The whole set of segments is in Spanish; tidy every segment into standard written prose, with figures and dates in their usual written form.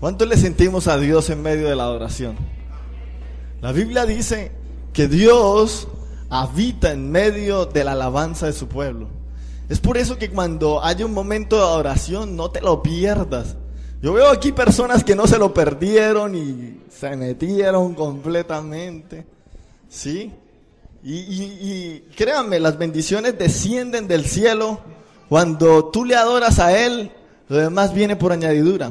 ¿Cuánto le sentimos a Dios en medio de la adoración? La Biblia dice que Dios habita en medio de la alabanza de su pueblo. Es por eso que cuando haya un momento de adoración, no te lo pierdas. Yo veo aquí personas que no se lo perdieron y se metieron completamente, ¿sí? Y créanme, las bendiciones descienden del cielo. Cuando tú le adoras a Él, lo demás viene por añadidura.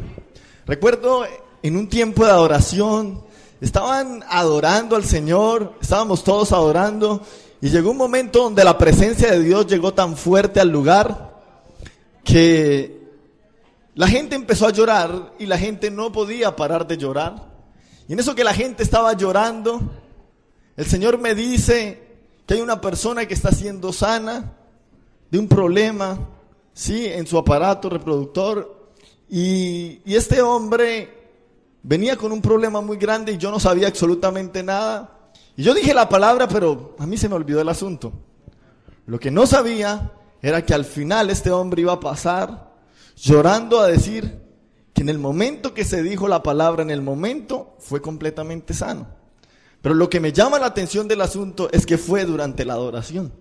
Recuerdo en un tiempo de adoración, estaban adorando al Señor, estábamos todos adorando, y llegó un momento donde la presencia de Dios llegó tan fuerte al lugar que la gente empezó a llorar y la gente no podía parar de llorar. Y en eso que la gente estaba llorando, el Señor me dice que hay una persona que está siendo sana de un problema, ¿sí?, en su aparato reproductor. Y este hombre venía con un problema muy grande y yo no sabía absolutamente nada. Y yo dije la palabra, pero a mí se me olvidó el asunto. Lo que no sabía era que al final este hombre iba a pasar llorando a decir que en el momento que se dijo la palabra, en el momento fue completamente sano. Pero lo que me llama la atención del asunto es que fue durante la adoración.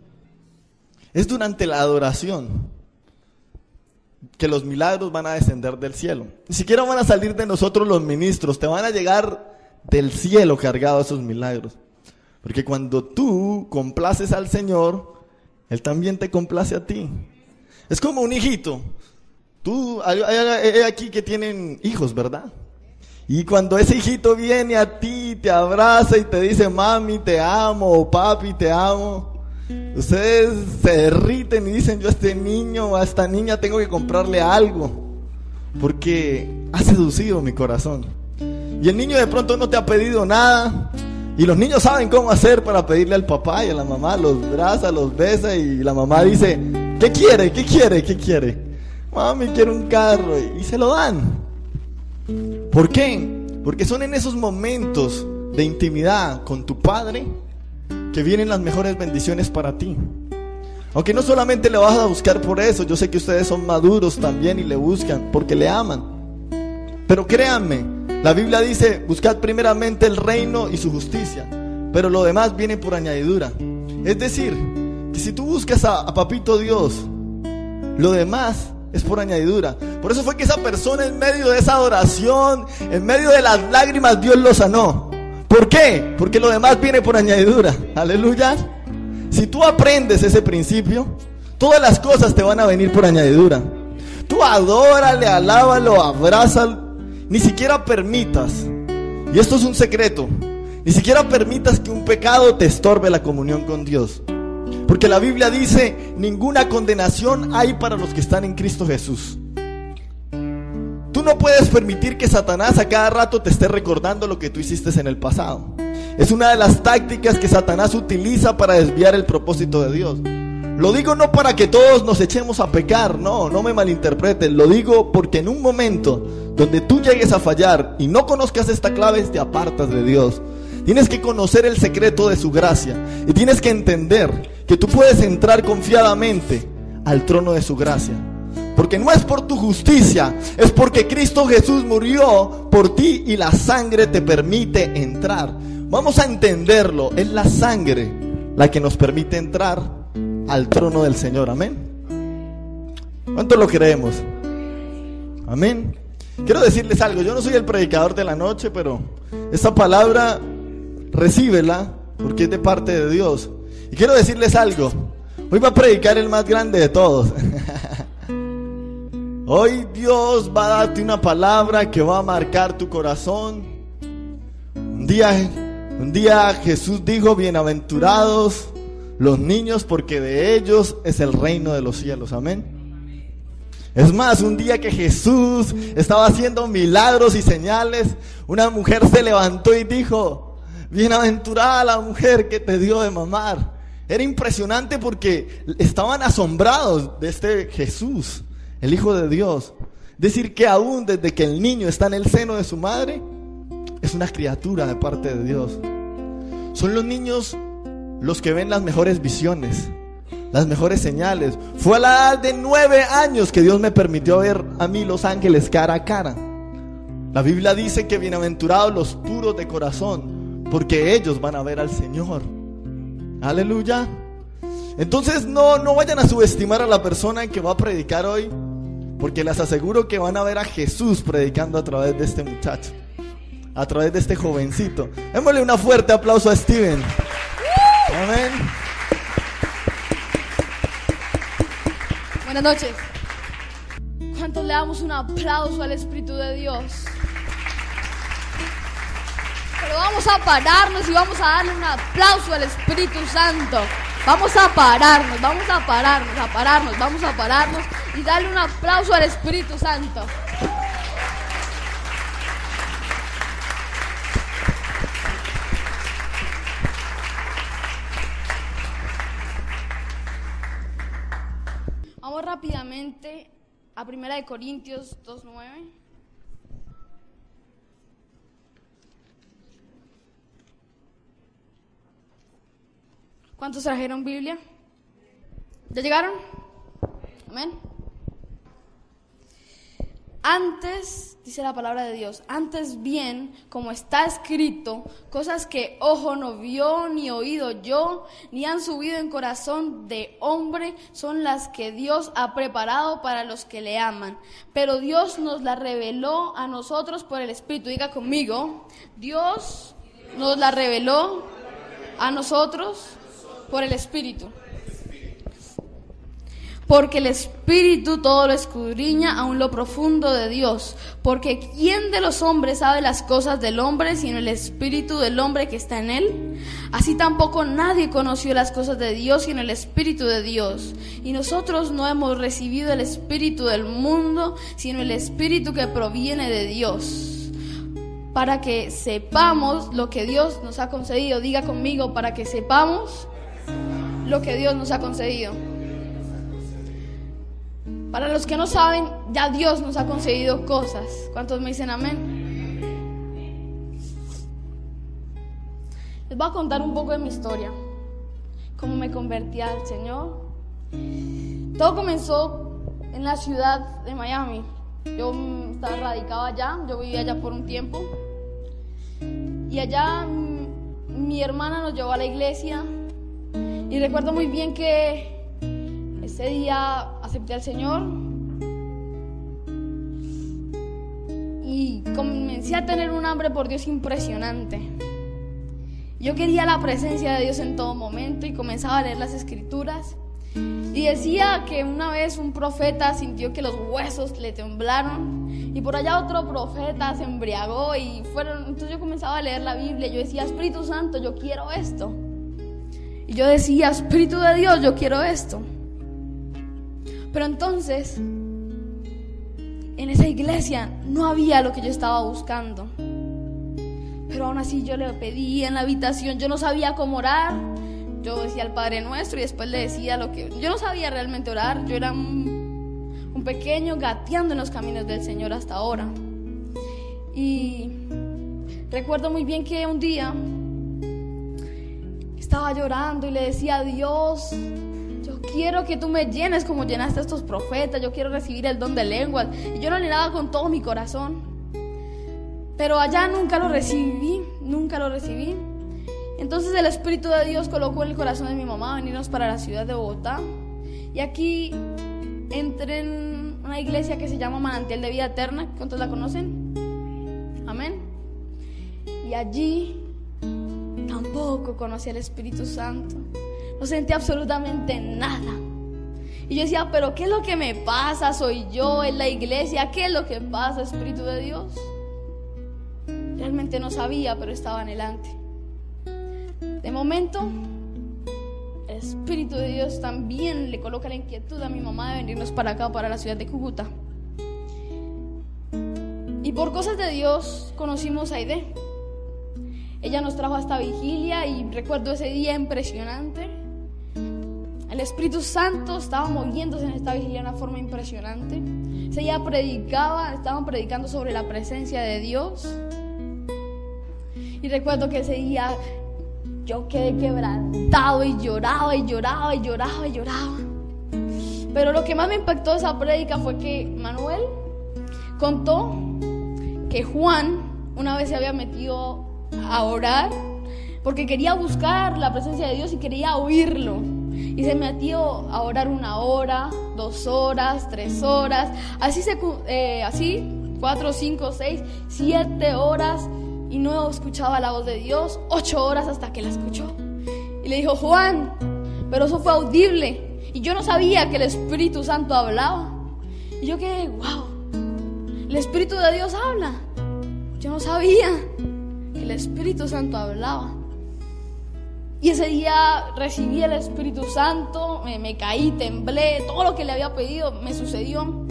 Es durante la adoración que los milagros van a descender del cielo. Ni siquiera van a salir de nosotros los ministros, te van a llegar del cielo cargados esos milagros. Porque cuando tú complaces al Señor, Él también te complace a ti. Es como un hijito. Hay aquí que tienen hijos, ¿verdad? Y cuando ese hijito viene a ti, te abraza y te dice, mami, te amo, o papi, te amo, ustedes se derriten y dicen, yo a este niño o a esta niña tengo que comprarle algo, porque ha seducido mi corazón. Y el niño de pronto no te ha pedido nada, y los niños saben cómo hacer para pedirle al papá y a la mamá, los abraza, los besa, y la mamá dice, ¿qué quiere? ¿Qué quiere? ¿Qué quiere? Mami, quiero un carro, y se lo dan. ¿Por qué? Porque son en esos momentos de intimidad con tu Padre que vienen las mejores bendiciones para ti. Aunque no solamente le vas a buscar por eso, yo sé que ustedes son maduros también y le buscan porque le aman. Pero créanme, la Biblia dice, buscad primeramente el reino y su justicia, pero lo demás viene por añadidura. Es decir, que si tú buscas a Papito Dios, lo demás es por añadidura. Por eso fue que esa persona en medio de esa adoración, en medio de las lágrimas, Dios lo sanó. ¿Por qué? Porque lo demás viene por añadidura. Aleluya. Si tú aprendes ese principio, todas las cosas te van a venir por añadidura. Tú adórale, alábalo, abrázalo. Ni siquiera permitas, y esto es un secreto, ni siquiera permitas que un pecado te estorbe la comunión con Dios. Porque la Biblia dice, ninguna condenación hay para los que están en Cristo Jesús. Tú no puedes permitir que Satanás a cada rato te esté recordando lo que tú hiciste en el pasado. Es una de las tácticas que Satanás utiliza para desviar el propósito de Dios. Lo digo no para que todos nos echemos a pecar, no me malinterpreten. Lo digo porque en un momento donde tú llegues a fallar y no conozcas esta clave, te apartas de Dios. Tienes que conocer el secreto de su gracia y tienes que entender que tú puedes entrar confiadamente al trono de su gracia. Porque no es por tu justicia, es porque Cristo Jesús murió por ti y la sangre te permite entrar. Vamos a entenderlo, es la sangre la que nos permite entrar al trono del Señor, amén. ¿Cuánto lo creemos? Amén. Quiero decirles algo, yo no soy el predicador de la noche, pero esta palabra recíbela porque es de parte de Dios. Y quiero decirles algo, hoy va a predicar el más grande de todos. Hoy Dios va a darte una palabra que va a marcar tu corazón. Un día Jesús dijo, bienaventurados los niños, porque de ellos es el reino de los cielos, amén. Es más, un día que Jesús estaba haciendo milagros y señales, una mujer se levantó y dijo, bienaventurada la mujer que te dio de mamar. Era impresionante porque estaban asombrados de este Jesús, el Hijo de Dios. Decir que aún desde que el niño está en el seno de su madre, es una criatura de parte de Dios. Son los niños los que ven las mejores visiones, las mejores señales. Fue a la edad de 9 años que Dios me permitió ver a mí los ángeles cara a cara. La Biblia dice que bienaventurados los puros de corazón, porque ellos van a ver al Señor. Aleluya. Entonces no vayan a subestimar a la persona que va a predicar hoy, porque les aseguro que van a ver a Jesús predicando a través de este muchacho, a través de este jovencito. Démosle un fuerte aplauso a Steven. Amén. Buenas noches. ¿Cuántos le damos un aplauso al Espíritu de Dios? Pero vamos a pararnos y vamos a darle un aplauso al Espíritu Santo. Vamos a pararnos y darle un aplauso al Espíritu Santo. Vamos rápidamente a 1 Corintios 2:9. ¿Cuántos trajeron Biblia? ¿Ya llegaron? Amén. Antes, dice la palabra de Dios, antes bien, como está escrito, cosas que ojo no vio, ni oído yo, ni han subido en corazón de hombre, son las que Dios ha preparado para los que le aman. Pero Dios nos las reveló a nosotros por el Espíritu. Diga conmigo, Dios nos la reveló a nosotros por el Espíritu. Porque el Espíritu todo lo escudriña aún lo profundo de Dios. Porque ¿quién de los hombres sabe las cosas del hombre sino el Espíritu del hombre que está en él? Así tampoco nadie conoció las cosas de Dios sino el Espíritu de Dios. Y nosotros no hemos recibido el Espíritu del mundo sino el Espíritu que proviene de Dios, para que sepamos lo que Dios nos ha concedido. Diga conmigo, para que sepamos lo que Dios nos ha concedido. Para los que no saben, ya Dios nos ha concedido cosas. ¿Cuántos me dicen amén? Les voy a contar un poco de mi historia, cómo me convertí al Señor. Todo comenzó en la ciudad de Miami. Yo estaba radicado allá, yo vivía allá por un tiempo. Y allá mi hermana nos llevó a la iglesia. Y recuerdo muy bien que ese día acepté al Señor y comencé a tener un hambre por Dios impresionante. Yo quería la presencia de Dios en todo momento y comenzaba a leer las Escrituras. Y decía que una vez un profeta sintió que los huesos le temblaron y por allá otro profeta se embriagó y entonces yo comenzaba a leer la Biblia y yo decía, Espíritu Santo, yo quiero esto. Y yo decía, Espíritu de Dios, yo quiero esto. Pero entonces, en esa iglesia no había lo que yo estaba buscando. Pero aún así yo le pedía en la habitación, yo no sabía cómo orar. Yo decía el Padre Nuestro y después le decía lo que... Yo no sabía realmente orar, yo era un pequeño gateando en los caminos del Señor hasta ahora. Y recuerdo muy bien que un día estaba llorando y le decía a Dios, yo quiero que tú me llenes como llenaste a estos profetas, yo quiero recibir el don de lenguas. Y yo lo anhelaba con todo mi corazón, pero allá nunca lo recibí. Entonces el Espíritu de Dios colocó en el corazón de mi mamá venirnos para la ciudad de Bogotá. Y aquí entré en una iglesia que se llama Manantial de Vida Eterna. ¿Cuántos la conocen? Amén. Y allí tampoco conocí al Espíritu Santo. No sentí absolutamente nada. Y yo decía, pero ¿qué es lo que me pasa? ¿Soy yo en la iglesia? ¿Qué es lo que pasa, Espíritu de Dios? Realmente no sabía, pero estaba anhelante. De momento, el Espíritu de Dios también le coloca la inquietud a mi mamá de venirnos para acá, para la ciudad de Cúcuta. Y por cosas de Dios conocimos a Aide. Ella nos trajo a esta vigilia y recuerdo ese día impresionante. El Espíritu Santo estaba moviéndose en esta vigilia de una forma impresionante. Ese día estaban predicando sobre la presencia de Dios. Y recuerdo que ese día yo quedé quebrantado y lloraba. Pero lo que más me impactó de esa prédica fue que Manuel contó que Juan una vez se había metido a orar porque quería buscar la presencia de Dios y quería oírlo. Y se metió a orar 1 hora, 2 horas, 3 horas, así 4, 5, 6, 7 horas, y no escuchaba la voz de Dios. 8 horas hasta que la escuchó. Y le dijo: Juan, pero eso fue audible. Y yo no sabía que el Espíritu Santo hablaba. Y yo quedé: wow, el Espíritu de Dios habla. Yo no sabía que el Espíritu Santo hablaba. Y ese día recibí el Espíritu Santo, me caí, temblé, todo lo que le había pedido me sucedió.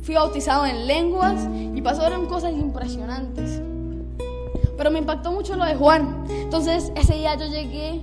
Fui bautizado en lenguas y pasaron cosas impresionantes. Pero me impactó mucho lo de Juan. Entonces ese día yo llegué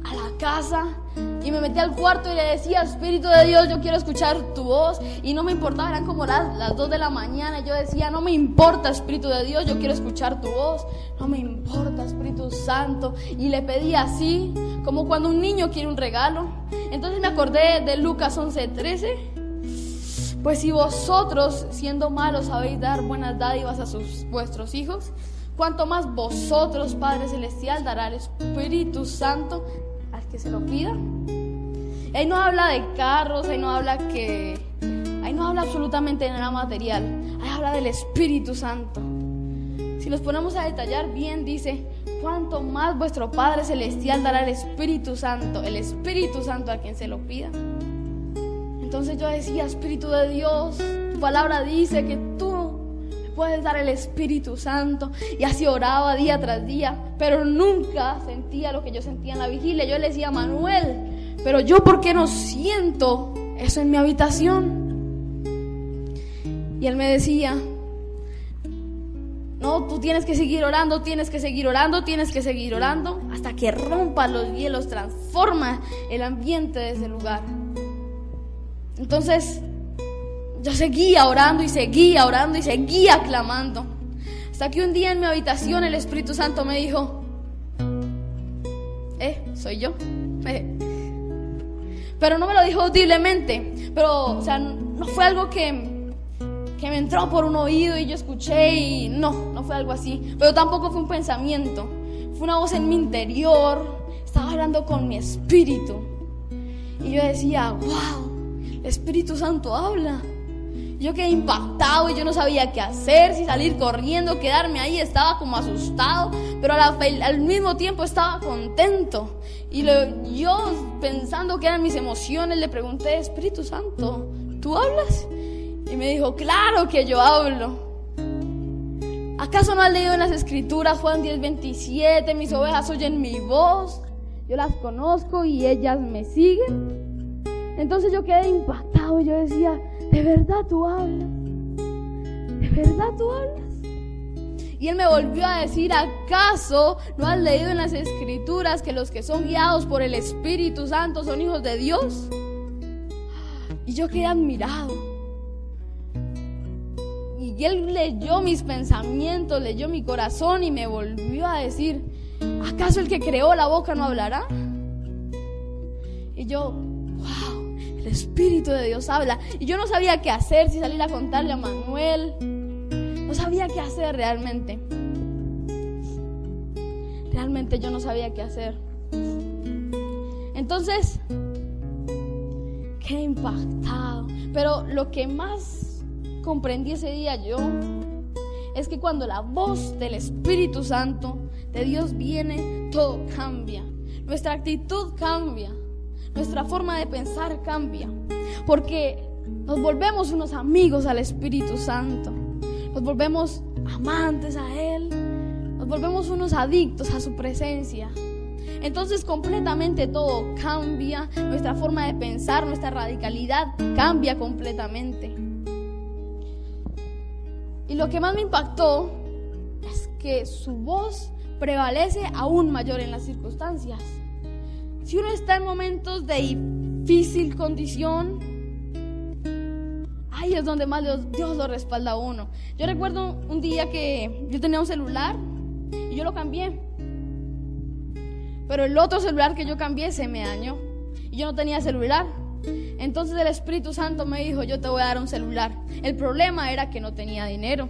a la casa y me metí al cuarto y le decía: Espíritu de Dios, yo quiero escuchar tu voz. Y no me importaba, eran como las 2 de la mañana. Y yo decía: no me importa, Espíritu de Dios, yo quiero escuchar tu voz. No me importa, Espíritu Santo. Y le pedí así, como cuando un niño quiere un regalo. Entonces me acordé de Lucas 11:13. Pues si vosotros, siendo malos, sabéis dar buenas dádivas a vuestros hijos, cuanto más vosotros, Padre Celestial, dará el Espíritu Santo al que se lo pida. Ahí no habla de carros, ahí no habla absolutamente de nada material. Ahí habla del Espíritu Santo. Si nos ponemos a detallar bien, dice: cuanto más vuestro Padre Celestial dará el Espíritu Santo a quien se lo pida. Entonces yo decía: Espíritu de Dios, tu palabra dice que tú puedes dar el Espíritu Santo. Y así oraba día tras día, pero nunca sentía lo que yo sentía en la vigilia. Yo le decía: Manuel, pero yo ¿por qué no siento eso en mi habitación? Y él me decía: no, tú tienes que seguir orando, tienes que seguir orando, tienes que seguir orando hasta que rompa los hielos, transforma el ambiente de ese lugar. Entonces yo seguía orando y seguía orando y seguía clamando, hasta que un día en mi habitación el Espíritu Santo me dijo: soy yo. Pero no me lo dijo audiblemente, pero o sea, no fue algo que me entró por un oído y yo escuché, y no fue algo así. Pero tampoco fue un pensamiento, fue una voz en mi interior. Estaba hablando con mi espíritu y yo decía: wow, el Espíritu Santo habla. Yo quedé impactado y yo no sabía qué hacer, si salir corriendo, quedarme ahí. Estaba como asustado, pero al mismo tiempo estaba contento. Y yo, pensando que eran mis emociones, le pregunté: Espíritu Santo, ¿tú hablas? Y me dijo: claro que yo hablo. ¿Acaso no has leído en las Escrituras Juan 10:27? Mis ovejas oyen mi voz, yo las conozco y ellas me siguen. Entonces yo quedé impactado y yo decía: ¿de verdad tú hablas? ¿De verdad tú hablas? Y él me volvió a decir: ¿acaso no has leído en las Escrituras que los que son guiados por el Espíritu Santo son hijos de Dios? Y yo quedé admirado. Y él leyó mis pensamientos, leyó mi corazón y me volvió a decir: ¿acaso el que creó la boca no hablará? Y yo: wow, el Espíritu de Dios habla. Y yo no sabía qué hacer, si salir a contarle a Manuel. No sabía qué hacer realmente. Realmente yo no sabía qué hacer. Entonces quedé impactado. Pero lo que más comprendí ese día yo es que cuando la voz del Espíritu Santo de Dios viene, todo cambia. Nuestra actitud cambia. Nuestra forma de pensar cambia, porque nos volvemos unos amigos al Espíritu Santo, nos volvemos amantes a Él, nos volvemos unos adictos a su presencia. Entonces completamente todo cambia, nuestra forma de pensar, nuestra radicalidad cambia completamente. Y lo que más me impactó es que su voz prevalece aún mayor en las circunstancias. Si uno está en momentos de difícil condición, ahí es donde más Dios lo respalda a uno. Yo recuerdo un día que yo tenía un celular y yo lo cambié, pero el otro celular que yo cambié se me dañó y yo no tenía celular. Entonces el Espíritu Santo me dijo, yo te voy a dar un celular. El problema era que no tenía dinero.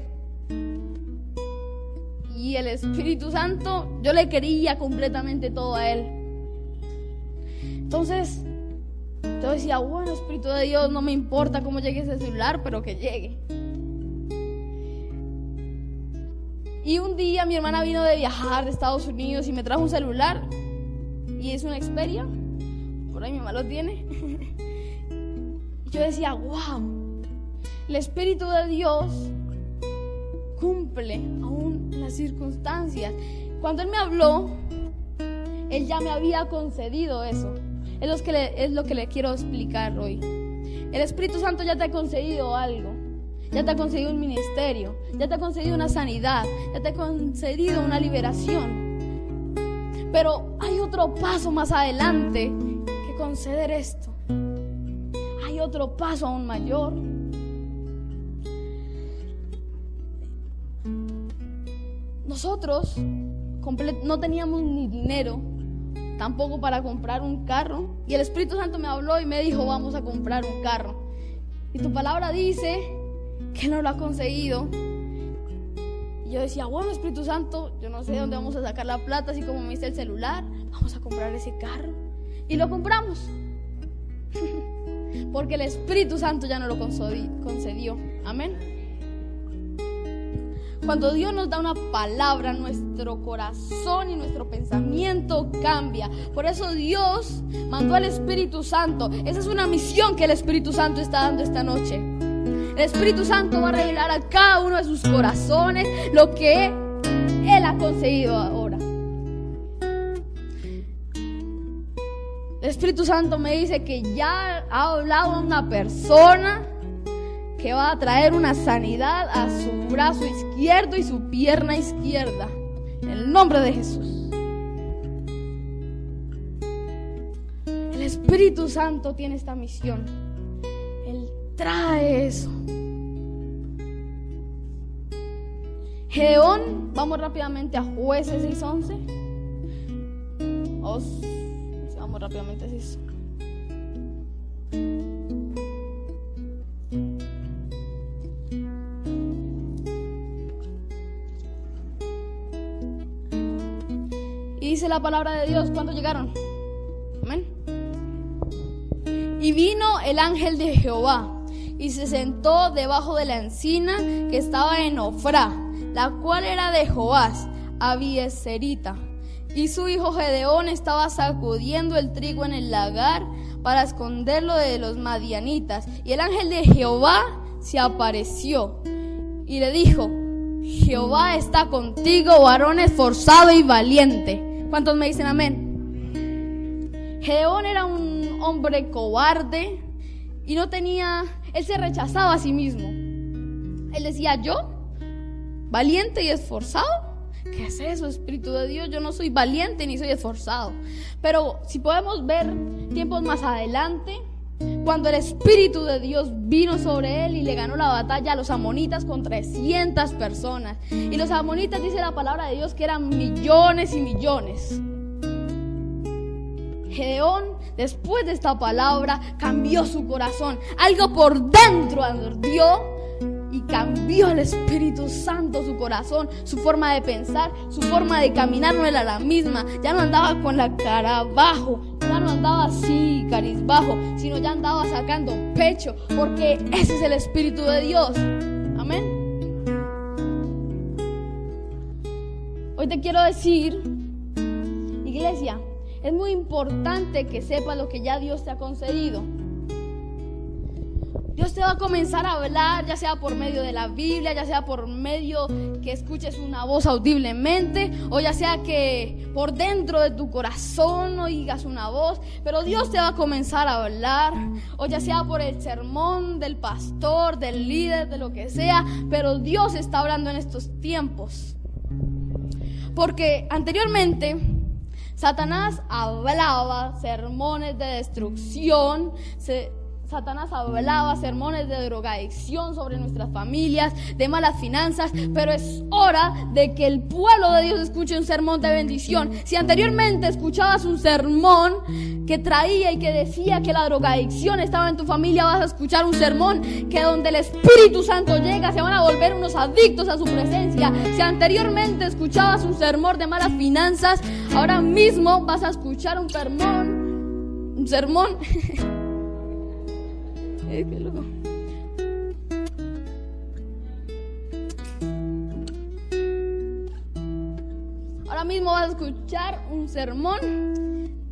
Y el Espíritu Santo, yo le quería completamente todo a él. Entonces, yo decía, bueno, Espíritu de Dios, no me importa cómo llegue ese celular, pero que llegue. Y un día mi hermana vino de viajar de Estados Unidos y me trajo un celular. Y es una Xperia. Por ahí mi mamá lo tiene. Y yo decía, wow, el Espíritu de Dios cumple aún las circunstancias. Cuando Él me habló, Él ya me había concedido eso. Es lo que le quiero explicar hoy. El Espíritu Santo ya te ha concedido algo. Ya te ha concedido un ministerio. Ya te ha concedido una sanidad. Ya te ha concedido una liberación. Pero hay otro paso más adelante que conceder esto. Hay otro paso aún mayor. Nosotros no teníamos ni dinero, tampoco para comprar un carro. Y el Espíritu Santo me habló y me dijo, vamos a comprar un carro. Y tu palabra dice que no lo ha conseguido. Y yo decía, bueno, Espíritu Santo, yo no sé de dónde vamos a sacar la plata, así como me dice el celular, vamos a comprar ese carro. Y lo compramos. Porque el Espíritu Santo ya no lo concedió. Amén. Cuando Dios nos da una palabra, nuestro corazón y nuestro pensamiento cambia. Por eso Dios mandó al Espíritu Santo. Esa es una misión que el Espíritu Santo está dando esta noche. El Espíritu Santo va a revelar a cada uno de sus corazones lo que Él ha conseguido ahora. El Espíritu Santo me dice que ya ha hablado a una persona que va a traer una sanidad a su brazo izquierdo y su pierna izquierda. En el nombre de Jesús. El Espíritu Santo tiene esta misión. Él trae eso. Gedeón, vamos rápidamente a Jueces 6:11. Vamos rápidamente a eso. Y dice la palabra de Dios, ¿cuándo llegaron? Amén. Y vino el ángel de Jehová y se sentó debajo de la encina que estaba en Ofrá, la cual era de Joás, abieserita. Y su hijo Gedeón estaba sacudiendo el trigo en el lagar para esconderlo de los madianitas. Y el ángel de Jehová se apareció y le dijo, Jehová está contigo, varón esforzado y valiente. ¿Cuántos me dicen amén? Gedeón era un hombre cobarde y él se rechazaba a sí mismo. Él decía, yo, valiente y esforzado, ¿qué es eso, Espíritu de Dios? Yo no soy valiente ni soy esforzado. Pero si podemos ver tiempos más adelante, cuando el Espíritu de Dios vino sobre él y le ganó la batalla a los amonitas con 300 personas. Y los amonitas, dice la palabra de Dios, que eran millones y millones. Gedeón, después de esta palabra, cambió su corazón. Algo por dentro ardió y cambió el Espíritu Santo su corazón, su forma de pensar, su forma de caminar no era la misma. Ya no andaba con la cara abajo, ya no andaba así carizbajo, sino ya andaba sacando pecho, porque ese es el Espíritu de Dios. Amén. Hoy te quiero decir, iglesia, es muy importante que sepas lo que ya Dios te ha concedido. Dios te va a comenzar a hablar, ya sea por medio de la Biblia, ya sea por medio que escuches una voz audiblemente, o ya sea que por dentro de tu corazón oigas una voz, pero Dios te va a comenzar a hablar, o ya sea por el sermón del pastor, del líder, de lo que sea, pero Dios está hablando en estos tiempos. Porque anteriormente Satanás hablaba sermones de destrucción, Satanás hablaba sermones de drogadicción sobre nuestras familias, de malas finanzas, pero es hora de que el pueblo de Dios escuche un sermón de bendición. Si anteriormente escuchabas un sermón que traía y que decía que la drogadicción estaba en tu familia, vas a escuchar un sermón que donde el Espíritu Santo llega se van a volver unos adictos a su presencia. Si anteriormente escuchabas un sermón de malas finanzas, ahora mismo vas a escuchar un sermón qué loco. Ahora mismo vas a escuchar un sermón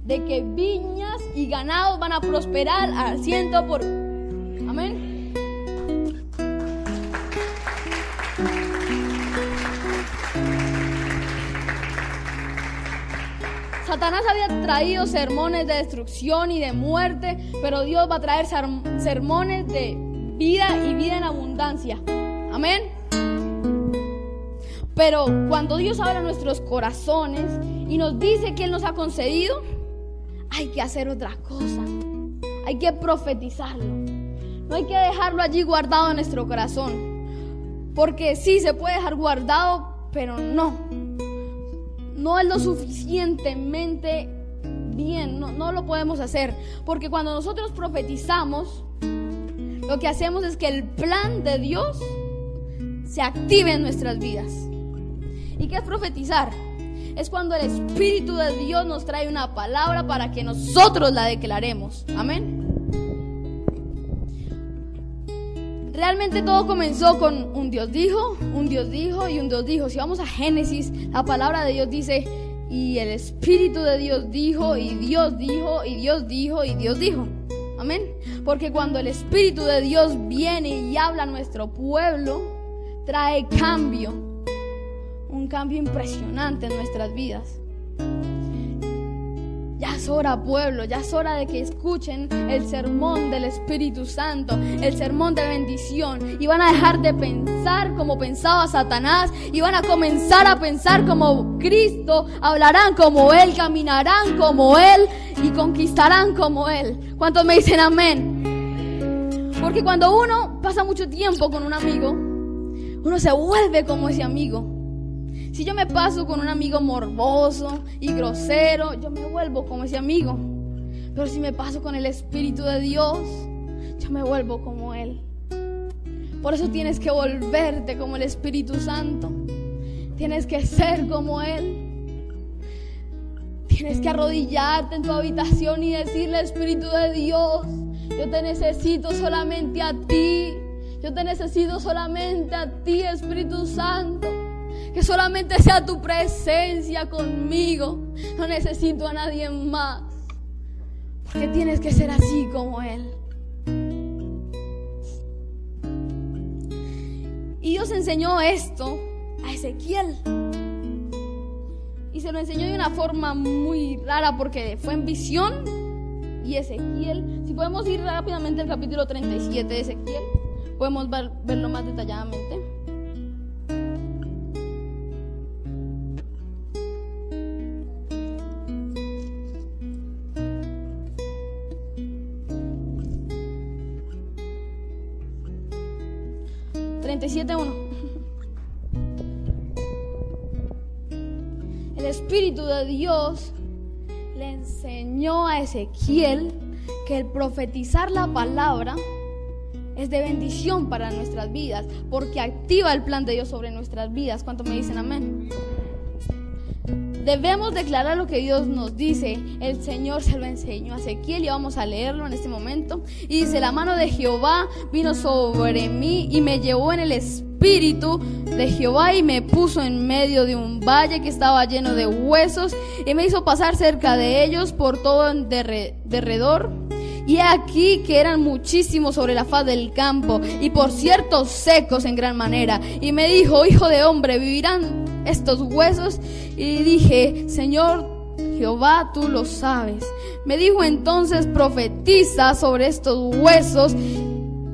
de que viñas y ganados van a prosperar al 100%. Amén. Satanás había traído sermones de destrucción y de muerte, pero Dios va a traer sermones de vida y vida en abundancia. Amén. Pero cuando Dios habla a nuestros corazones y nos dice que Él nos ha concedido, hay que hacer otra cosa. Hay que profetizarlo. No hay que dejarlo allí guardado en nuestro corazón. Porque sí, se puede dejar guardado, pero no es lo suficientemente bien, no lo podemos hacer, porque cuando nosotros profetizamos, lo que hacemos es que el plan de Dios se active en nuestras vidas. ¿Y qué es profetizar? Es cuando el Espíritu de Dios nos trae una palabra para que nosotros la declaremos. Amén. Realmente todo comenzó con un Dios dijo y un Dios dijo. Si vamos a Génesis, la palabra de Dios dice, y el Espíritu de Dios dijo, y Dios dijo, y Dios dijo, y Dios dijo. Amén. Porque cuando el Espíritu de Dios viene y habla a nuestro pueblo, trae cambio, un cambio impresionante en nuestras vidas. Ya es hora, pueblo, ya es hora de que escuchen el sermón del Espíritu Santo, el sermón de bendición, y van a dejar de pensar como pensaba Satanás y van a comenzar a pensar como Cristo, hablarán como Él, caminarán como Él y conquistarán como Él. ¿Cuántos me dicen amén? Porque cuando uno pasa mucho tiempo con un amigo, uno se vuelve como ese amigo. Si yo me paso con un amigo morboso y grosero, yo me vuelvo como ese amigo. Pero si me paso con el Espíritu de Dios, yo me vuelvo como Él. Por eso tienes que volverte como el Espíritu Santo. Tienes que ser como Él. Tienes que arrodillarte en tu habitación y decirle, Espíritu de Dios, yo te necesito solamente a ti. Yo te necesito solamente a ti, Espíritu Santo. Que solamente sea tu presencia conmigo. No necesito a nadie más. Porque tienes que ser así como Él. Y Dios enseñó esto a Ezequiel. Y se lo enseñó de una forma muy rara porque fue en visión. Y Ezequiel, si podemos ir rápidamente al capítulo 37 de Ezequiel, podemos verlo más detalladamente. El Espíritu de Dios le enseñó a Ezequiel que el profetizar la palabra es de bendición para nuestras vidas, porque activa el plan de Dios sobre nuestras vidas. ¿Cuántos me dicen amén? Debemos declarar lo que Dios nos dice. El Señor se lo enseñó a Ezequiel y vamos a leerlo en este momento. Y dice, la mano de Jehová vino sobre mí y me llevó en el Espíritu de Jehová y me puso en medio de un valle que estaba lleno de huesos y me hizo pasar cerca de ellos por todo derredor. Y aquí que eran muchísimos sobre la faz del campo y por cierto secos en gran manera. Y me dijo, hijo de hombre, ¿vivirán estos huesos? Y dije, Señor Jehová, tú lo sabes. Me dijo entonces, profetiza sobre estos huesos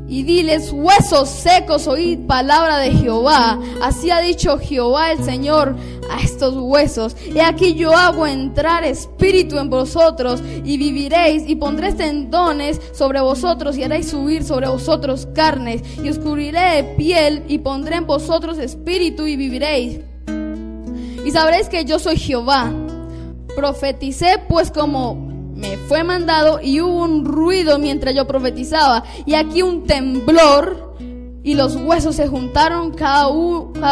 y diles, huesos secos, oíd palabra de Jehová. Así ha dicho Jehová el Señor, a estos huesos. He aquí yo hago entrar espíritu en vosotros y viviréis, y pondré tendones sobre vosotros y haréis subir sobre vosotros carnes, y os cubriré de piel y pondré en vosotros espíritu y viviréis. Y sabréis que yo soy Jehová. Profeticé pues como me fue mandado, y hubo un ruido mientras yo profetizaba, y aquí un temblor, y los huesos se juntaron, cada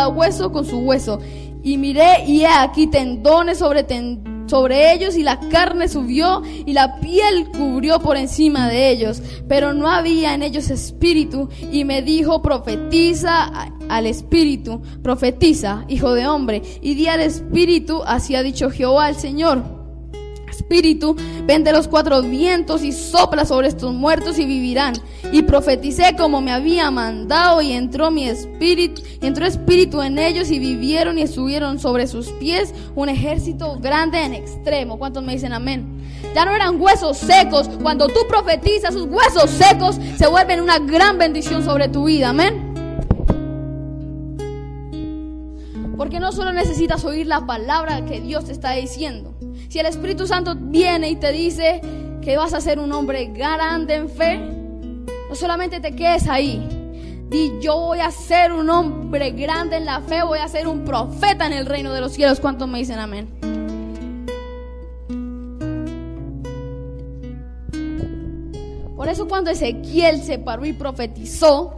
hueso con su hueso. Y miré, y he aquí tendones sobre ellos, y la carne subió, y la piel cubrió por encima de ellos, pero no había en ellos espíritu. Y me dijo: profetiza al espíritu, profetiza, hijo de hombre, y di al espíritu, así ha dicho Jehová el Señor. Espíritu, ven de los cuatro vientos y sopla sobre estos muertos y vivirán. Y profeticé como me había mandado, y entró espíritu en ellos, y vivieron, y subieron sobre sus pies un ejército grande en extremo. ¿Cuántos me dicen amén? Ya no eran huesos secos. Cuando tú profetizas, sus huesos secos se vuelven una gran bendición sobre tu vida. Amén. Porque no solo necesitas oír la palabra que Dios te está diciendo. Si el Espíritu Santo viene y te dice que vas a ser un hombre grande en fe, no solamente te quedes ahí. Di: yo voy a ser un hombre grande en la fe, voy a ser un profeta en el reino de los cielos. ¿Cuántos me dicen amén? Por eso cuando Ezequiel se paró y profetizó,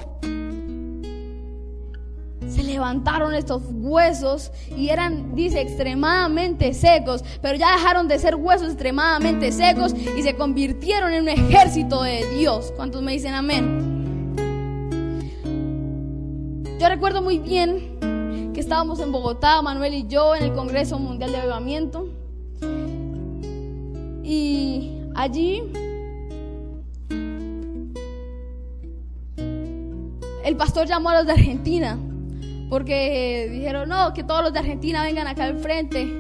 se levantaron estos huesos y eran, dice, extremadamente secos, pero ya dejaron de ser huesos extremadamente secos y se convirtieron en un ejército de Dios. ¿Cuántos me dicen amén? Yo recuerdo muy bien que estábamos en Bogotá, Manuel y yo, en el Congreso Mundial de Avivamiento, y allí el pastor llamó a los de Argentina, porque dijeron: no, que todos los de Argentina vengan acá al frente.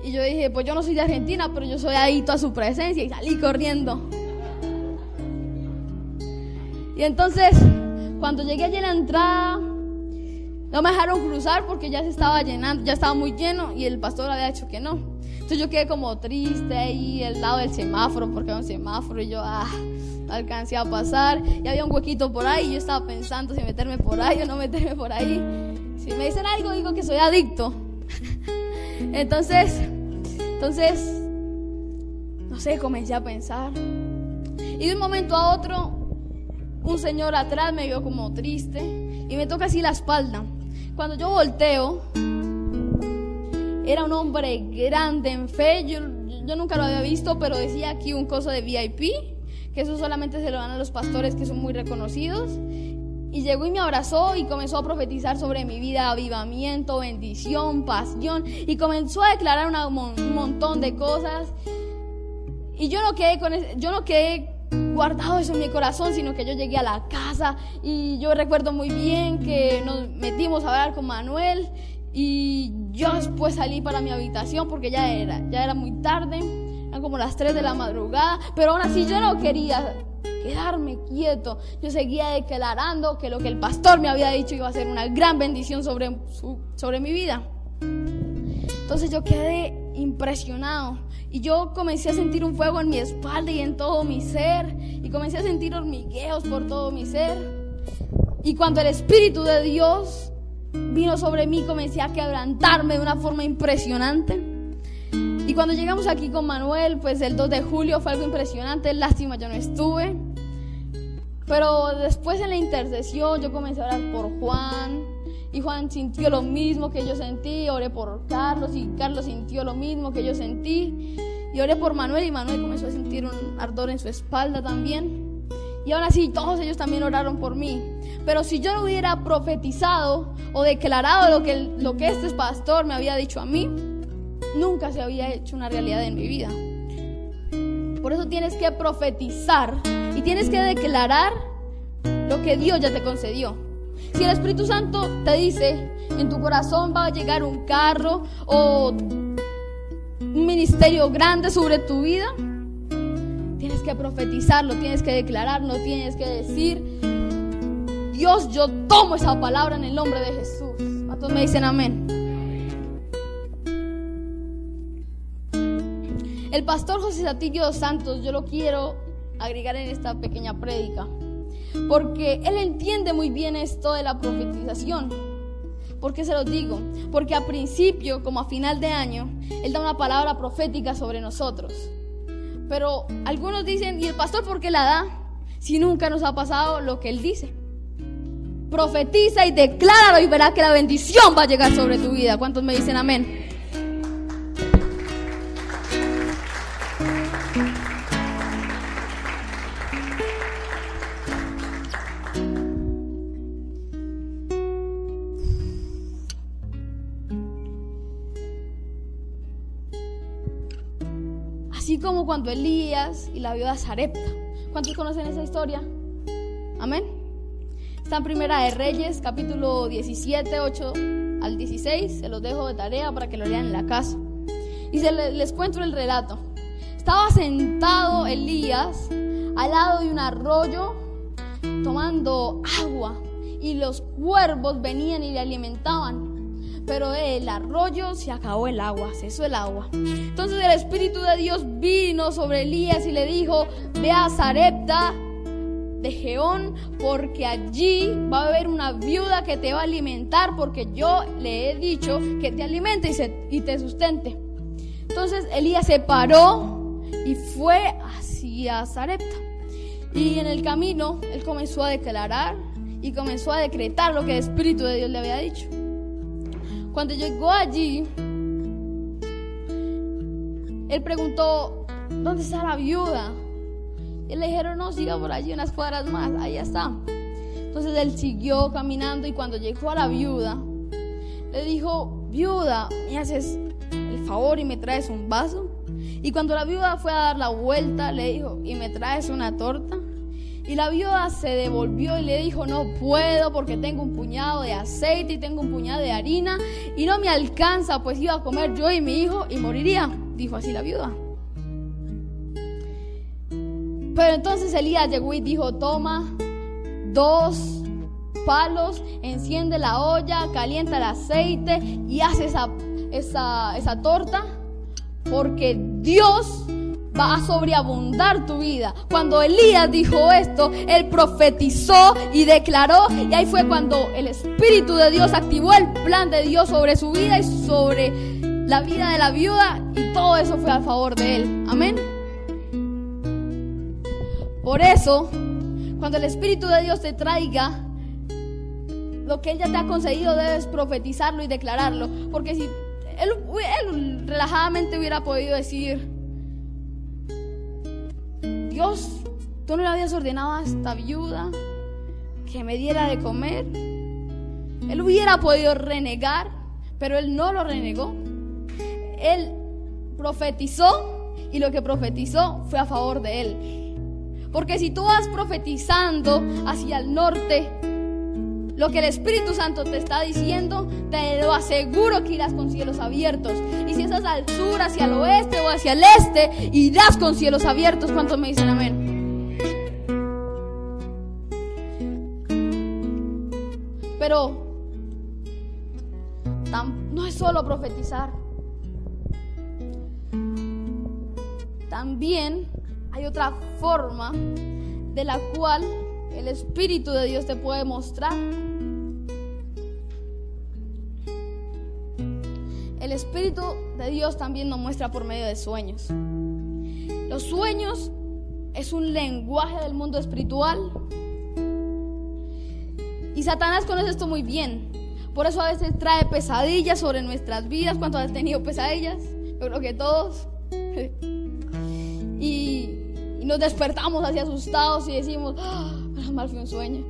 Y yo dije: pues yo no soy de Argentina, pero yo soy adicto a su presencia, y salí corriendo. Y entonces, cuando llegué allí en la entrada, no me dejaron cruzar porque ya se estaba llenando, ya estaba muy lleno, y el pastor había dicho que no. Entonces yo quedé como triste ahí al lado del semáforo, porque había un semáforo, y yo no alcancé a pasar, y había un huequito por ahí, y yo estaba pensando si meterme por ahí o no meterme por ahí. Si me dicen algo, digo que soy adicto. Entonces, no sé, comencé a pensar, y de un momento a otro, un señor atrás me vio como triste, y me toca así la espalda. Cuando yo volteo, era un hombre grande en fe. Yo nunca lo había visto, pero decía aquí un coso de VIP, que eso solamente se lo dan a los pastores que son muy reconocidos. Y llegó y me abrazó y comenzó a profetizar sobre mi vida: avivamiento, bendición, pasión, y comenzó a declarar un montón de cosas. Y yo no quedé guardado eso en mi corazón, sino que yo llegué a la casa, y yo recuerdo muy bien que nos metimos a hablar con Manuel, y yo después salí para mi habitación porque ya era muy tarde, eran como las 3 de la madrugada, pero aún así yo no quería quedarme quieto. Yo seguía declarando que lo que el pastor me había dicho iba a ser una gran bendición sobre mi vida. Entonces yo quedé impresionado, y yo comencé a sentir un fuego en mi espalda y en todo mi ser, y comencé a sentir hormigueos por todo mi ser. Y cuando el Espíritu de Dios vino sobre mí, comencé a quebrantarme de una forma impresionante. Y cuando llegamos aquí con Manuel, pues el 2 de julio fue algo impresionante. Lástima, yo no estuve, pero después en la intercesión yo comencé a orar por Juan, y Juan sintió lo mismo que yo sentí. Oré por Carlos, y Carlos sintió lo mismo que yo sentí, y oré por Manuel, y Manuel comenzó a sentir un ardor en su espalda también. Y aún así todos ellos también oraron por mí. Pero si yo no hubiera profetizado o declarado lo que este pastor me había dicho a mí, nunca se había hecho una realidad en mi vida. Por eso tienes que profetizar y tienes que declarar lo que Dios ya te concedió. Si el Espíritu Santo te dice: en tu corazón va a llegar un carro o un ministerio grande sobre tu vida, tienes que profetizarlo, tienes que declararlo, tienes que decir: Dios, yo tomo esa palabra en el nombre de Jesús. ¿Cuántos me dicen amén? El pastor José Satillo dos Santos, yo lo quiero agregar en esta pequeña prédica, porque él entiende muy bien esto de la profetización. ¿Por qué se los digo? Porque a principio, como a final de año, él da una palabra profética sobre nosotros. Pero algunos dicen, ¿y el pastor por qué la da? Si nunca nos ha pasado lo que él dice. Profetiza y decláralo y verás que la bendición va a llegar sobre tu vida. ¿Cuántos me dicen amén? Así como cuando Elías y la viuda Sarepta. ¿Cuántos conocen esa historia? Amén. Está en Primera de Reyes, capítulo 17, 8 al 16. Se los dejo de tarea para que lo lean en la casa. Y les cuento el relato. Estaba sentado Elías al lado de un arroyo tomando agua. Y los cuervos venían y le alimentaban. Pero del arroyo se acabó el agua, cesó el agua. Entonces el Espíritu de Dios vino sobre Elías y le dijo: ve a Sarepta de Geón, porque allí va a haber una viuda que te va a alimentar, porque yo le he dicho que te alimente y te sustente. Entonces Elías se paró y fue hacia Sarepta. Y en el camino él comenzó a declarar y comenzó a decretar lo que el Espíritu de Dios le había dicho. Cuando llegó allí, él preguntó: ¿dónde está la viuda? Y le dijeron: no, siga por allí unas cuadras más, ahí está. Entonces él siguió caminando y cuando llegó a la viuda, le dijo: viuda, ¿me haces el favor y me traes un vaso? Y cuando la viuda fue a dar la vuelta, le dijo: ¿y me traes una torta? Y la viuda se devolvió y le dijo: no puedo, porque tengo un puñado de aceite y tengo un puñado de harina y no me alcanza, pues iba a comer yo y mi hijo y moriría. Dijo así la viuda. Pero entonces Elías llegó y dijo: toma 2 palos, enciende la olla, calienta el aceite y haz esa torta, porque Dios va a sobreabundar tu vida. Cuando Elías dijo esto, él profetizó y declaró, y ahí fue cuando el Espíritu de Dios activó el plan de Dios sobre su vida y sobre la vida de la viuda, y todo eso fue a favor de él. Amén. Por eso, cuando el Espíritu de Dios te traiga lo que Él ya te ha concedido, debes profetizarlo y declararlo, porque si él relajadamente hubiera podido decir: Dios, tú no le habías ordenado a esta viuda que me diera de comer. Él hubiera podido renegar, pero él no lo renegó. Él profetizó y lo que profetizó fue a favor de él. Porque si tú vas profetizando hacia el norte, lo que el Espíritu Santo te está diciendo, te lo aseguro que irás con cielos abiertos. Y si estás al sur, hacia el oeste o hacia el este, irás con cielos abiertos. ¿Cuántos me dicen amén? Pero no es solo profetizar. También hay otra forma de la cual el Espíritu de Dios te puede mostrar. El Espíritu de Dios también nos muestra por medio de sueños. Los sueños es un lenguaje del mundo espiritual. Y Satanás conoce esto muy bien. Por eso a veces trae pesadillas sobre nuestras vidas. ¿Cuántos han tenido pesadillas? Yo creo que todos. Y nos despertamos así asustados y decimos: menos mal fue un sueño.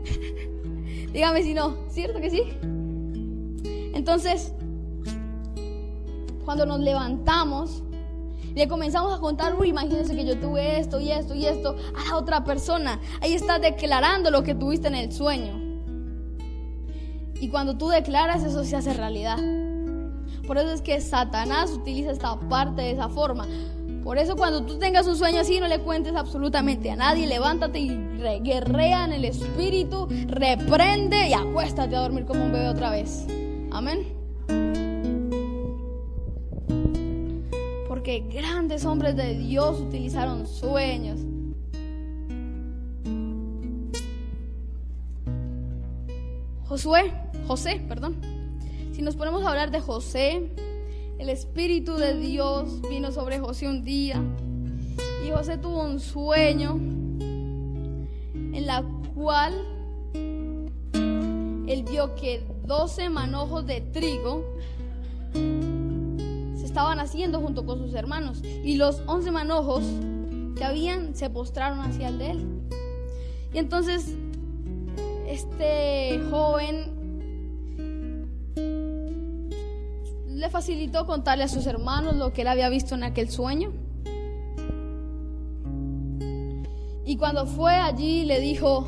Dígame si no, ¿cierto que sí? Entonces, cuando nos levantamos, le comenzamos a contar: uy, imagínense que yo tuve esto y esto y esto, a la otra persona. Ahí estás declarando lo que tuviste en el sueño. Y cuando tú declaras, eso se hace realidad. Por eso es que Satanás utiliza esta parte de esa forma. Por eso cuando tú tengas un sueño así, no le cuentes absolutamente a nadie. Levántate y guerrea en el Espíritu, reprende y acuéstate a dormir como un bebé otra vez. Amén. porque grandes hombres de Dios utilizaron sueños. José, si nos ponemos a hablar de José, el Espíritu de Dios vino sobre José un día y José tuvo un sueño en la cual él vio que 12 manojos de trigo se estaban haciendo junto con sus hermanos y los 11 manojos que habían se postraron hacia el de él. Y entonces este joven le facilitó contarle a sus hermanos lo que él había visto en aquel sueño. Y cuando fue allí le dijo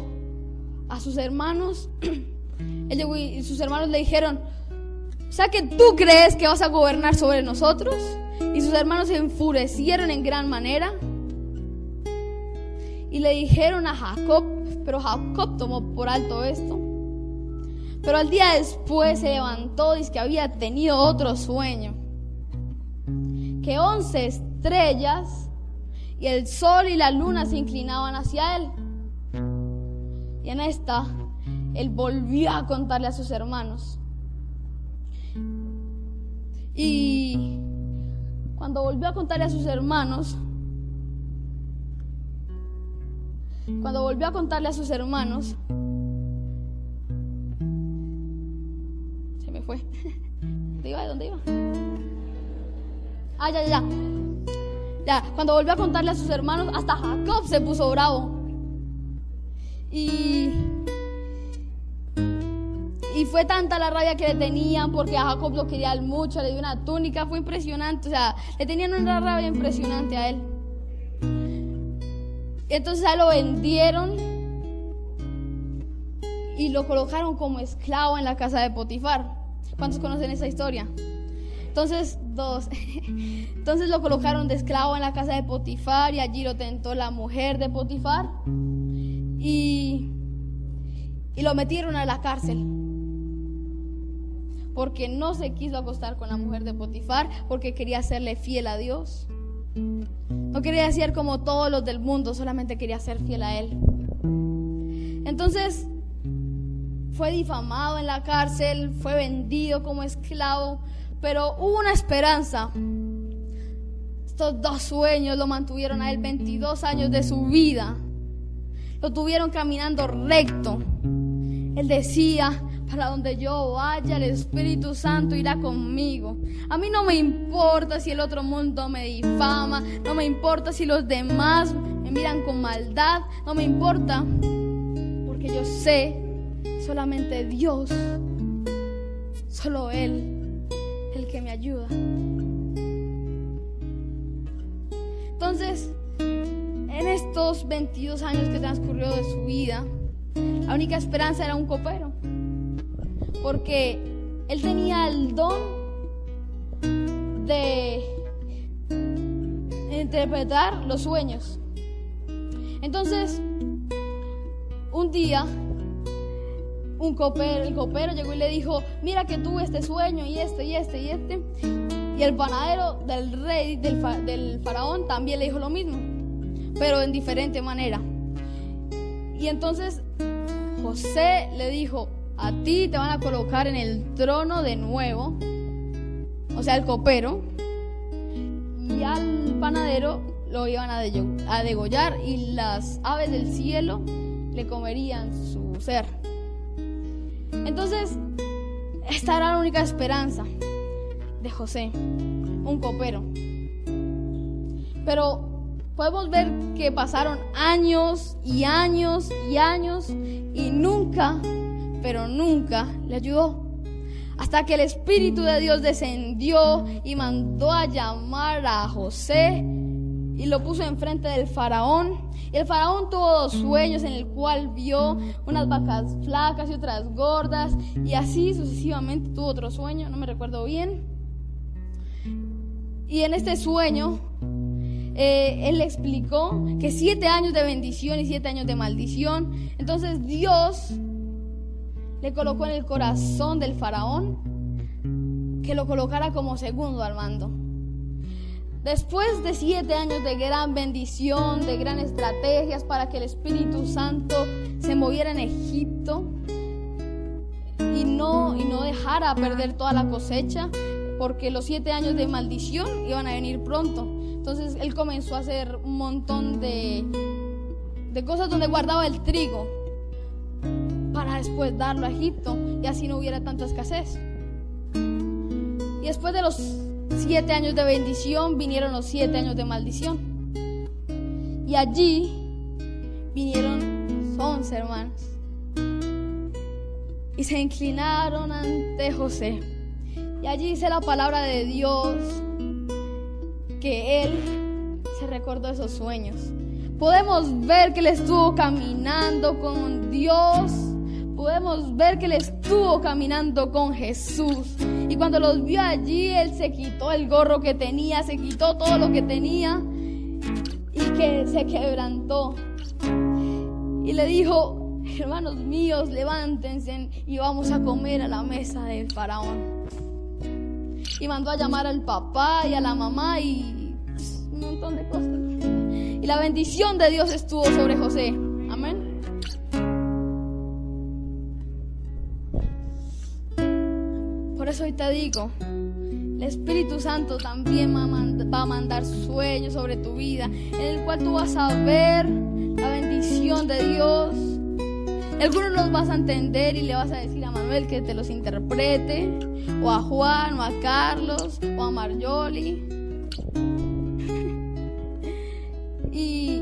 a sus hermanos, él llegó y sus hermanos le dijeron: ¿o sea que tú crees que vas a gobernar sobre nosotros? Y sus hermanos se enfurecieron en gran manera y le dijeron a Jacob, pero Jacob tomó por alto esto. Pero al día después se levantó, dice que había tenido otro sueño, que 11 estrellas y el sol y la luna se inclinaban hacia él. Y en esta, él volvió a contarle a sus hermanos. Y cuando volvió a contarle a sus hermanos, se me fue. ¿Dónde iba? Ya, cuando volvió a contarle a sus hermanos, hasta Jacob se puso bravo. Y fue tanta la rabia que le tenían, porque a Jacob lo querían mucho, le dio una túnica, fue impresionante, o sea, le tenían una rabia impresionante a él. Entonces a él lo vendieron y lo colocaron como esclavo en la casa de Potifar. ¿Cuántos conocen esa historia? Entonces lo colocaron de esclavo en la casa de Potifar y allí lo tentó la mujer de Potifar y lo metieron a la cárcel porque no se quiso acostar con la mujer de Potifar, porque quería serle fiel a Dios. No quería ser como todos los del mundo, solamente quería ser fiel a él. Entonces fue difamado en la cárcel, fue vendido como esclavo, pero hubo una esperanza. Estos 2 sueños lo mantuvieron a él 22 años de su vida. Lo tuvieron caminando recto. Él decía: para donde yo vaya, el Espíritu Santo irá conmigo. A mí no me importa si el otro mundo me difama, no me importa si los demás me miran con maldad, no me importa, porque yo sé, solamente Dios, solo Él, el que me ayuda. Entonces, en estos 22 años que transcurrió de su vida, la única esperanza era un copero, porque él tenía el don de interpretar los sueños. Entonces, un día, el copero llegó y le dijo: mira que tuve este sueño y este. Y el panadero del rey, del faraón, también le dijo lo mismo, pero en diferente manera. Y entonces José le dijo: a ti te van a colocar en el trono de nuevo, o sea, el copero, y al panadero lo iban a degollar y las aves del cielo le comerían su ser. Entonces, esta era la única esperanza de José, un copero. Pero podemos ver que pasaron años y años y años y nunca le ayudó, hasta que el Espíritu de Dios descendió y mandó a llamar a José y lo puso enfrente del faraón. Y el faraón tuvo 2 sueños, en el cual vio unas vacas flacas y otras gordas, y así sucesivamente tuvo otro sueño, no me recuerdo bien. Y en este sueño él le explicó que 7 años de bendición y 7 años de maldición. Entonces Dios le colocó en el corazón del faraón que lo colocara como segundo al mando. Después de 7 años de gran bendición, de gran estrategias para que el Espíritu Santo se moviera en Egipto y no dejara perder toda la cosecha, porque los 7 años de maldición iban a venir pronto. Entonces él comenzó a hacer un montón de cosas donde guardaba el trigo para después darlo a Egipto y así no hubiera tanta escasez. Y después de los 7 años de bendición vinieron los 7 años de maldición. Y allí vinieron 11 hermanos y se inclinaron ante José. Y allí dice la palabra de Dios que él se recordó de esos sueños. Podemos ver que él estuvo caminando con Dios. Podemos ver que él estuvo caminando con Jesús. Y cuando los vio allí, él se quitó el gorro que tenía, se quitó todo lo que tenía y que se quebrantó. Y le dijo: hermanos míos, levántense y vamos a comer a la mesa del faraón. Y mandó a llamar al papá y a la mamá y un montón de cosas. Y la bendición de Dios estuvo sobre José. Amén. Por eso hoy te digo, el Espíritu Santo también va a mandar sueños sobre tu vida, en el cual tú vas a ver la bendición de Dios. Algunos los vas a entender y le vas a decir a Manuel que te los interprete, o a Juan, o a Carlos, o a Marjoli. Y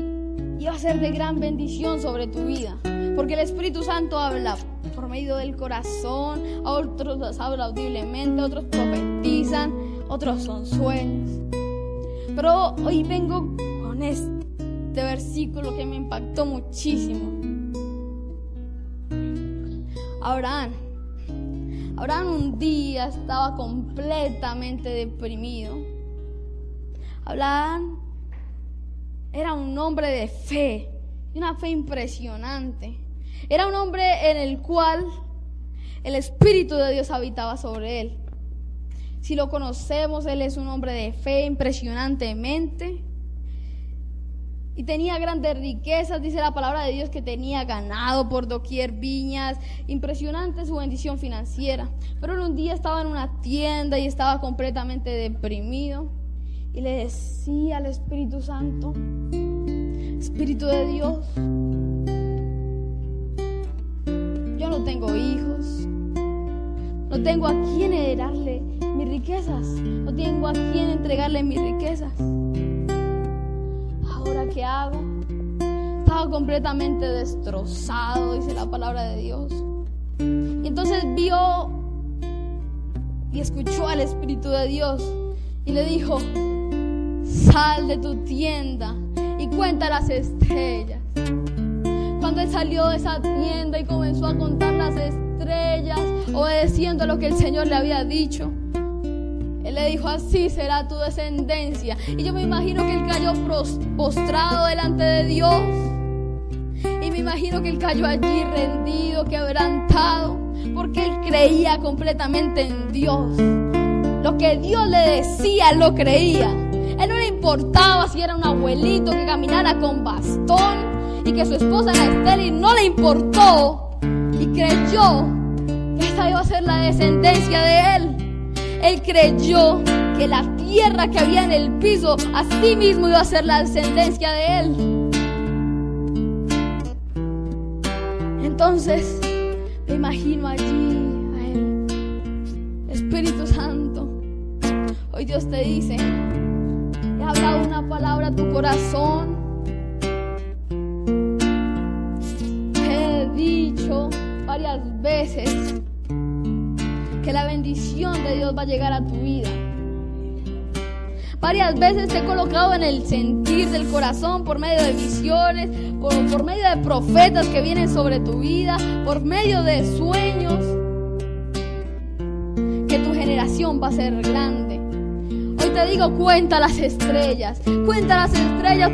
va a ser de gran bendición sobre tu vida, porque el Espíritu Santo habla por medio del corazón, a otros los habla audiblemente, otros profetizan, otros son sueños. Pero hoy vengo con este versículo que me impactó muchísimo. Abraham un día estaba completamente deprimido. Abraham era un hombre de fe, y una fe impresionante. Era un hombre en el cual el Espíritu de Dios habitaba sobre él. Si lo conocemos, él es un hombre de fe impresionantemente. Y tenía grandes riquezas, dice la palabra de Dios que tenía ganado por doquier, viñas, impresionante su bendición financiera. Pero un día estaba en una tienda y estaba completamente deprimido y le decía al Espíritu Santo: Espíritu de Dios, yo no tengo hijos, no tengo a quién heredarle mis riquezas, no tengo a quién entregarle mis riquezas. ¿Ahora qué hago? Estaba completamente destrozado, dice la palabra de Dios. Y entonces vio y escuchó al Espíritu de Dios y le dijo: sal de tu tienda y cuenta las estrellas. Cuando él salió de esa tienda y comenzó a contar las estrellas, obedeciendo lo que el Señor le había dicho, él le dijo: así será tu descendencia. Y yo me imagino que él cayó postrado delante de Dios. Y me imagino que él cayó allí rendido, quebrantado, porque él creía completamente en Dios. Lo que Dios le decía, él lo creía. Él no le importaba si era un abuelito que caminara con bastón y que su esposa era estéril, no le importó. Y creyó que esa iba a ser la descendencia de él. Él creyó que la tierra que había en el piso, así mismo iba a ser la descendencia de él. Entonces, me imagino allí a él. Espíritu Santo, hoy Dios te dice: he hablado una palabra a tu corazón. Te he dicho varias veces que la bendición de Dios va a llegar a tu vida. Varias veces te he colocado en el sentir del corazón por medio de visiones, por medio de profetas que vienen sobre tu vida, por medio de sueños, que tu generación va a ser grande. Hoy te digo: cuenta las estrellas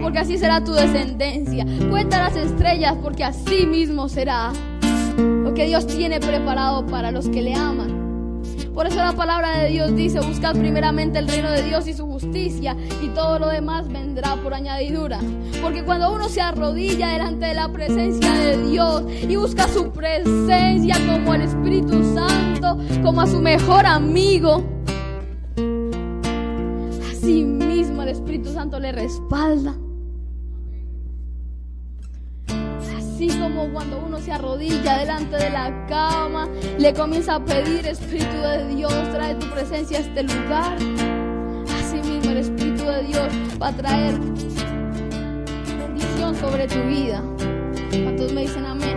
porque así será tu descendencia. Cuenta las estrellas porque así mismo será lo que Dios tiene preparado para los que le aman. Por eso la palabra de Dios dice: buscad primeramente el reino de Dios y su justicia, y todo lo demás vendrá por añadidura. Porque cuando uno se arrodilla delante de la presencia de Dios y busca su presencia como el Espíritu Santo, como a su mejor amigo, así mismo el Espíritu Santo le respalda. Así como cuando uno se arrodilla delante de la cama, le comienza a pedir: Espíritu de Dios, trae tu presencia a este lugar. Así mismo el Espíritu de Dios va a traer bendición sobre tu vida. ¿Cuántos me dicen amén?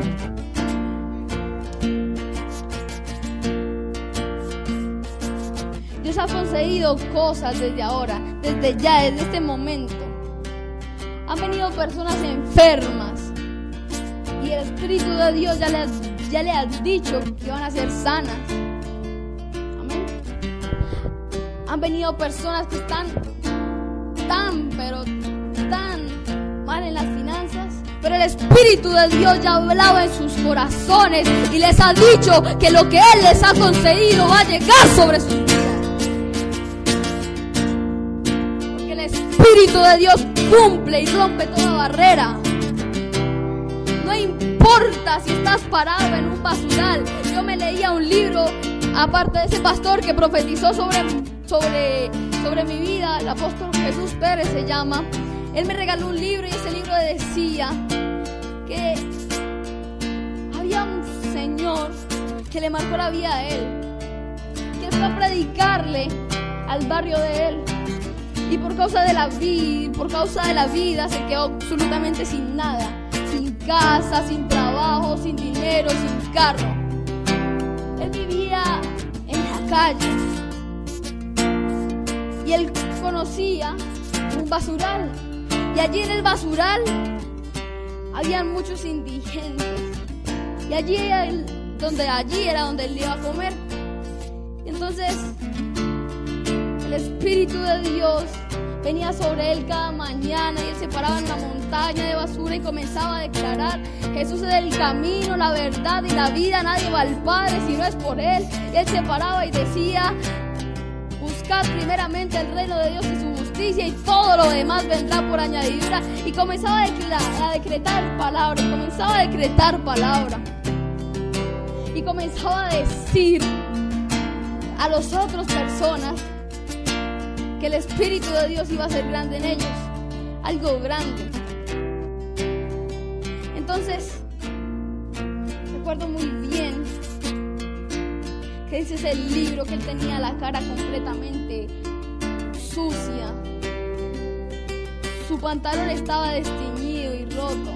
Dios ha concedido cosas desde ahora, desde ya, desde este momento. Han venido personas enfermas y el Espíritu de Dios ya le ha dicho que van a ser sanas. Amén. Han venido personas que están pero tan mal en las finanzas, pero el Espíritu de Dios ya ha hablado en sus corazones y les ha dicho que lo que Él les ha concedido va a llegar sobre sus vidas. Porque el Espíritu de Dios cumple y rompe toda barrera. No importa si estás parado en un basural. Yo me leía un libro, aparte de ese pastor que profetizó sobre mi vida, el apóstol Jesús Pérez se llama. Él me regaló un libro y ese libro decía que había un señor que le marcó la vida a él, que fue a predicarle al barrio de él, y por causa de la vida se quedó absolutamente sin nada, sin casa, sin trabajo, sin dinero, sin carro. Él vivía en la calle y él conocía un basural, y allí en el basural habían muchos indigentes, y allí era donde él iba a comer. Y entonces el Espíritu de Dios venía sobre él cada mañana y él se paraba en la montaña de basura y comenzaba a declarar: Jesús es el camino, la verdad y la vida, nadie va al Padre si no es por él. Y él se paraba y decía: buscad primeramente el reino de Dios y su justicia, y todo lo demás vendrá por añadidura. Y comenzaba a decretar palabra, y comenzaba a decir a las otras personas que el Espíritu de Dios iba a ser grande en ellos, algo grande. Entonces recuerdo muy bien que ese es el libro, que él tenía la cara completamente sucia, su pantalón estaba desteñido y roto,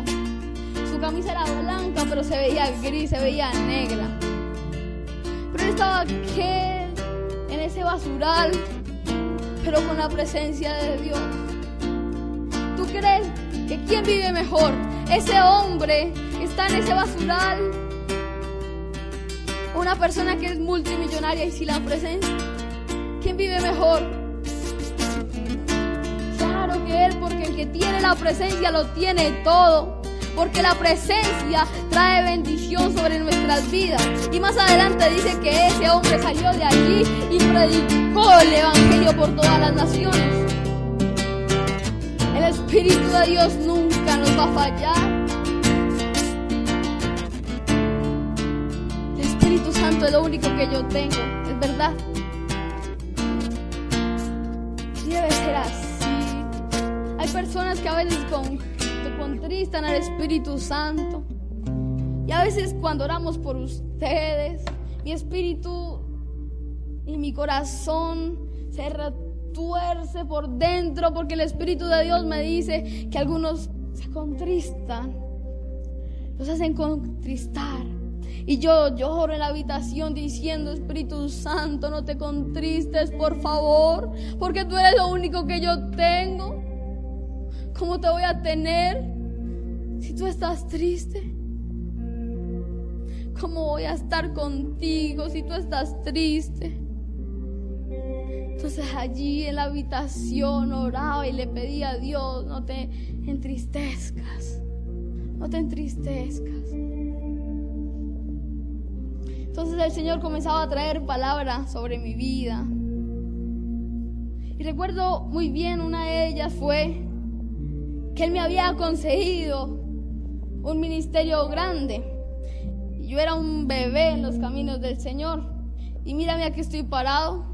su camisa era blanca pero se veía gris, se veía negra. Pero él estaba en ese basural, pero con la presencia de Dios. ¿Tú crees que quién vive mejor? Ese hombre que está en ese basural, una persona que es multimillonaria y sin la presencia. ¿Quién vive mejor? Claro que él, porque el que tiene la presencia lo tiene todo. Porque la presencia trae bendición sobre nuestras vidas. Y más adelante dice que ese hombre salió de allí y predicó el evangelio por todas las naciones. El Espíritu de Dios nunca nos va a fallar. El Espíritu Santo es lo único que yo tengo, es verdad. Y debe ser así. Hay personas que a veces contristan al Espíritu Santo, y a veces cuando oramos por ustedes, mi espíritu y mi corazón se retuerce por dentro, porque el Espíritu de Dios me dice que algunos se contristan, los hacen contristar, y yo lloro en la habitación diciendo: Espíritu Santo, no te contristes, por favor, porque tú eres lo único que yo tengo. ¿Cómo te voy a tener si tú estás triste? ¿Cómo voy a estar contigo si tú estás triste? Entonces allí en la habitación oraba y le pedía a Dios: no te entristezcas, no te entristezcas. Entonces el Señor comenzaba a traer palabras sobre mi vida. Y recuerdo muy bien, una de ellas fue que Él me había concedido un ministerio grande. Yo era un bebé en los caminos del Señor. Y mírame, aquí estoy parado.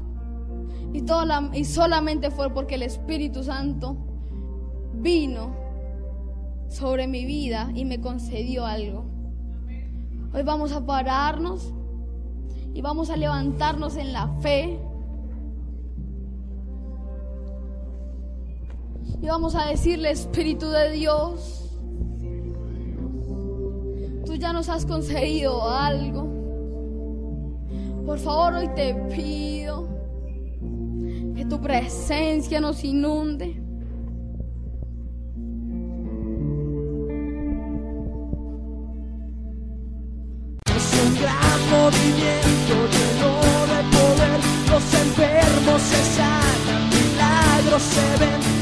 Y solamente fue porque el Espíritu Santo vino sobre mi vida y me concedió algo. Hoy vamos a pararnos y vamos a levantarnos en la fe. Y vamos a decirle: Espíritu de Dios, tú ya nos has concedido algo. Por favor, hoy te pido que tu presencia nos inunde. Es un gran movimiento lleno de poder. Los enfermos se sanan, milagros se ven.